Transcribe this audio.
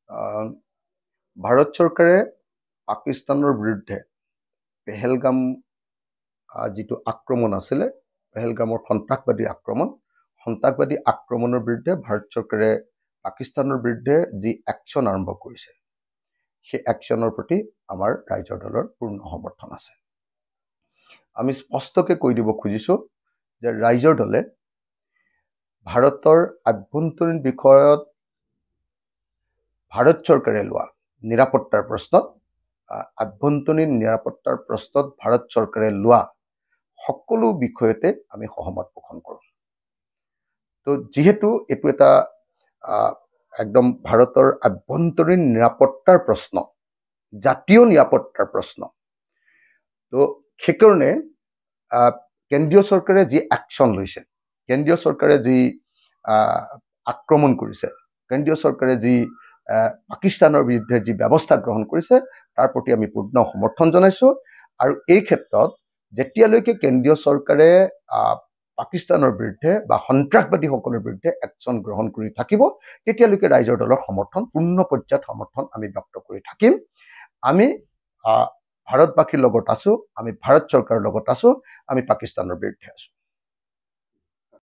আহ, ভাৰত চৰকাৰে পাকিস্তানৰ বিৰুদ্ধে পেহেলগাম যিটো আক্ৰমণ আছিলে, পেহেলগামৰ সন্ত্ৰাসবাদী আক্ৰমণৰ বিৰুদ্ধে ভাৰত চৰকাৰে পাকিস্তানৰ বিৰুদ্ধে যি একশ্যন আৰম্ভ কৰিছে, সেই একশ্যনৰ প্ৰতি আমাৰ ৰাইজৰ দলৰ পূৰ্ণ সমৰ্থন আছে। আমি স্পষ্টকৈ কৈ দিব খুজিছোঁ যে ৰাইজৰ দলে ভাৰতৰ আভ্যন্তৰীণ বিষয়ত ভাৰত চৰকাৰে লোৱা নিৰাপত্তাৰ প্ৰশ্নত, আভ্যন্তৰীণ নিৰাপত্তাৰ প্ৰশ্নত ভাৰত চৰকাৰে লোৱা সকলো বিষয়তে আমি সহমত পোষণ কৰোঁ। তো যিহেতু এইটো এটা একদম ভাৰতৰ আভ্যন্তৰীণ নিৰাপত্তাৰ প্ৰশ্ন, জাতীয় নিৰাপত্তাৰ প্ৰশ্ন, তো সেইকাৰণে কেন্দ্ৰীয় চৰকাৰে যি একশ্যন লৈছে, কেন্দ্ৰীয় চৰকাৰে যি আক্ৰমণ কৰিছে, কেন্দ্ৰীয় চৰকাৰে যি পাকিস্তানৰ বিৰুদ্ধে যি ব্যৱস্থা গ্ৰহণ কৰিছে, তাৰ প্ৰতি আমি পূৰ্ণ সমৰ্থন জনাইছোঁ। আৰু এই ক্ষেত্ৰত যেতিয়ালৈকে কেন্দ্ৰীয় চৰকাৰে পাকিস্তানৰ বিৰুদ্ধে বা সন্ত্ৰাসবাদীসকলৰ বিৰুদ্ধে একশ্যন গ্ৰহণ কৰি থাকিব, তেতিয়ালৈকে ৰাইজৰ দলৰ সমৰ্থন, পূৰ্ণ পৰ্যায়ত সমৰ্থন আমি ব্যক্ত কৰি থাকিম। আমি ভাৰতবাসীৰ লগত আছোঁ, আমি ভাৰত চৰকাৰৰ লগত আছোঁ, আমি পাকিস্তানৰ বিৰুদ্ধে আছোঁ।